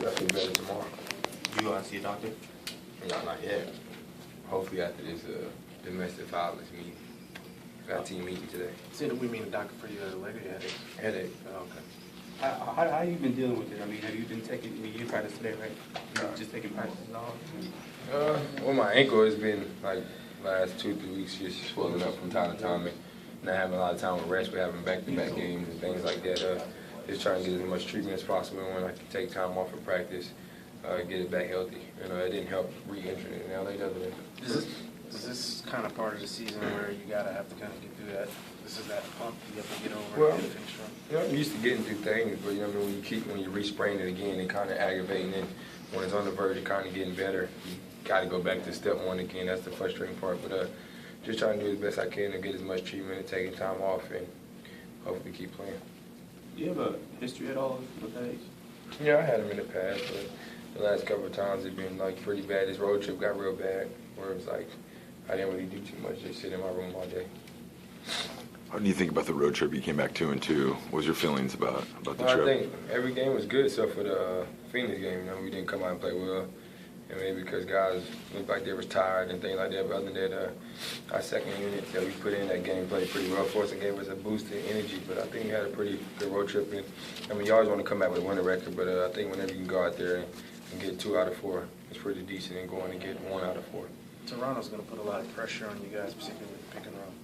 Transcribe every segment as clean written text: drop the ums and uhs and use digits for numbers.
definitely better tomorrow. You go out and see a doctor? No, not yet. Hopefully after this domestic violence meeting. Got a team meeting today. So we mean a doctor for your leg or your headache? Headache. Oh, okay. How you been dealing with it? I mean, have you been taking, you practice today, right? No. Just taking practice and all? Well, my ankle has been like last 2-3 weeks just swelling up from time to time, and not having a lot of time with rest. We're having back-to-back games and things like that. Just trying to get as much treatment as possible when I can take time off of practice, get it back healthy. You know, it didn't help re-entering it. Now they doesn't. Is this kind of part of the season where you gotta have to kind of get through that? This is that hump you have to get over Well, and get it fixed from? You know, I'm used to getting through things, but you know, when you re-sprain it again, it kind of aggravating it. When it's on the verge of kind of getting better, you got to go back to step one again. That's the frustrating part. But just trying to do as best I can to get as much treatment and taking time off and hopefully keep playing. Do you have a history at all with that age? Yeah, I had them in the past, but the last couple of times it's been like pretty bad. This road trip got real bad, where it was like I didn't really do too much, just sit in my room all day. How do you think about the road trip? You came back 2-2. What was your feelings about the trip? I think every game was good except for the Phoenix game. You know, we didn't come out and play well. And maybe because guys looked like they was tired and things like that. But other than that, our second unit that we put in that game played pretty well for us and gave us a boost in energy. But I think we had a pretty good road trip. And I mean, you always want to come back with a winning record, but I think whenever you can go out there and get 2 out of 4, it's pretty decent. And going and get 1 out of 4. Toronto's going to put a lot of pressure on you guys, particularly with pick and roll.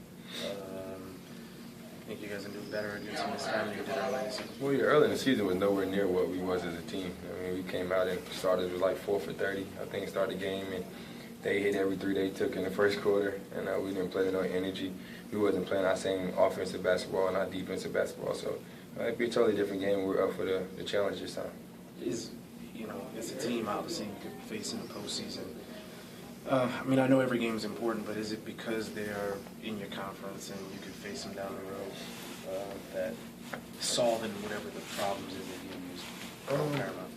I think you guys can do better against them this time than you did early this season. Well, yeah, early in the season was nowhere near what we was as a team. I mean, we came out and started with like 4 for 30. I think started the game, and they hit every 3 they took in the first quarter, and we didn't play with no energy. We wasn't playing our same offensive basketball and our defensive basketball, so it'd be a totally different game. We're up for the challenge this time. It's a team obviously you could face in the postseason. I mean, I know every game is important, but is it because they're in your conference and you could face them down the road that solving whatever the problems is that you use paramount?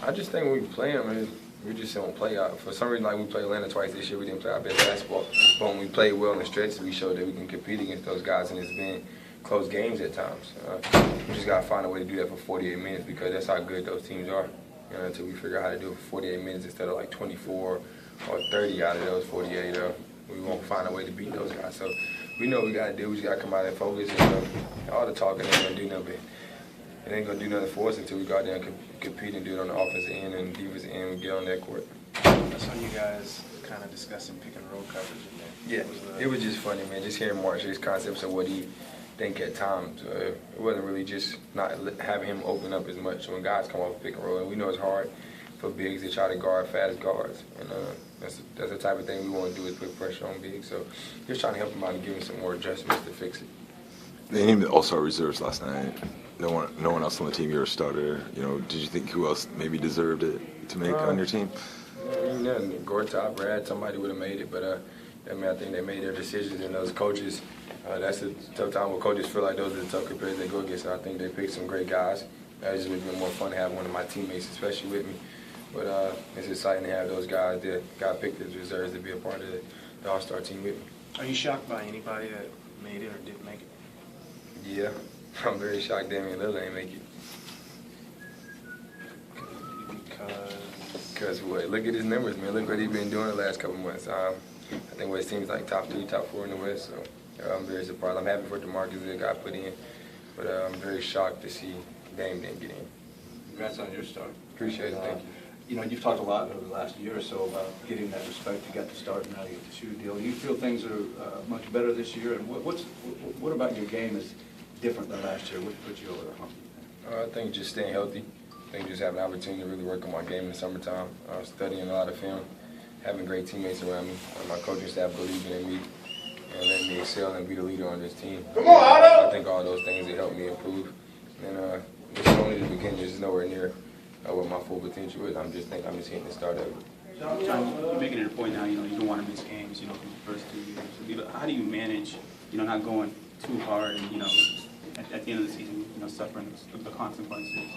I just think when we play them, we just don't play out. For some reason, like we played Atlanta twice this year, we didn't play our best basketball. But when we played well in the stretches, we showed that we can compete against those guys, and it's been close games at times. We just got to find a way to do that for 48 minutes because that's how good those teams are. You know, until we figure out how to do it for 48 minutes instead of like 24 or 30 out of those 48, we won't find a way to beat those guys. So we know what we got to do. We just got to come out and focus. And all the talking ain't going to do nothing. It ain't going to do nothing for us until we go out there and compete and do it on the offensive end and defensive end and get on that court. I saw you guys kind of discussing pick and roll coverage in there. Yeah, it was just funny, man, just hearing Marshall's concepts of what he think at times. It wasn't really just not having him open up as much when guys come off pick and roll. And we know it's hard for bigs to try to guard fast guards. And that's the type of thing we want to do is put pressure on bigs. So just trying to help him out and give him some more adjustments to fix it. They named the All-Star reserves last night. No one else on the team. You're a starter. You know, did you think who else maybe deserved it to make on your team? Gortat, Brad, somebody would have made it, but I think they made their decisions, and those coaches, that's a tough time where coaches feel like those are the tough compares they go against. So I think they picked some great guys. It just would have been more fun to have one of my teammates, especially with me. But it's exciting to have those guys that got picked as reserves to be a part of the All-Star team with me. Are you shocked by anybody that made it or didn't make it? Yeah, I'm very shocked Damian Lillard ain't make it. Because what? Look at his numbers, man. Look what he's been doing the last couple months. I think what it seems like top 3, top 4 in the West. So I'm very surprised. I'm happy for DeMarcus that got put in, but I'm very shocked to see Dame didn't get in. Congrats on your start. Appreciate it. Thank you. You know, you've talked a lot over the last year or so about getting that respect. You got the start, and now you get the shoe deal. You feel things are much better this year, and what about your game is different than last year? What put you over the hump? I think just staying healthy. I think just having an opportunity to really work on my game in the summertime. Studying a lot of film, having great teammates around me. My coaching staff believing in me and letting me excel and be the leader on this team. Come on, Otto! I think all those things have helped me improve. And this is only the beginning. This is nowhere near what my full potential is. I'm just hitting the start of it. John, you're making it a point now, you don't want to miss games, for the first 2 years. How do you manage, not going too hard and, at the end of the season, suffering the consequences?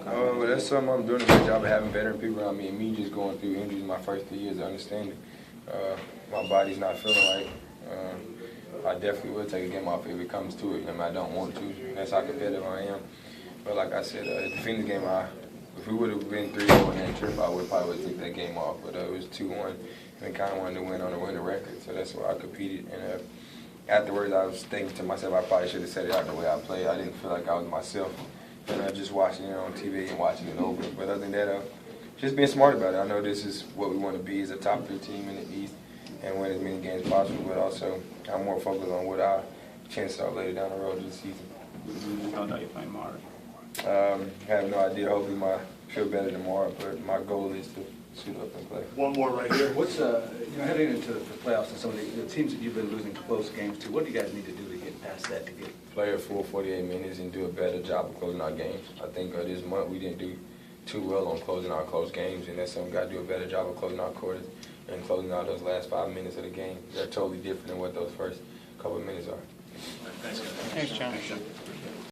Well, that's something I'm doing a good job of having veteran people around me and me just going through injuries in my first 3 years of understanding. My body's not feeling right. I definitely will take a game off if it comes to it. I don't want to. That's how competitive I am. But like I said, at the Phoenix game, If we would have been 3-0 in that trip, I would probably took that game off. But it was 2-1, and kind of wanted to win on a winning record. So that's why I competed. And afterwards, I was thinking to myself, I probably should have set it out the way I played. I didn't feel like I was myself. And just watching it on TV and watching it over. But other than that, just being smart about it. I know this is what we want to be as a top 3 team in the East and win as many games as possible. But also, I'm more focused on what our chances are later down the road this season. We found out you're playing tomorrow. I have no idea. Hopefully, feel better tomorrow. But my goal is to suit up and play. One more right here. What's, heading into the playoffs and some of the teams that you've been losing close games to, what do you guys need to do to get past that, to get? Play a full 48 minutes and do a better job of closing our games. I think this month we didn't do too well on closing our close games, and that's something we got to do a better job of closing our quarters and closing out those last 5 minutes of the game. They're totally different than what those first couple of minutes are. Thanks, guys. Thanks, John.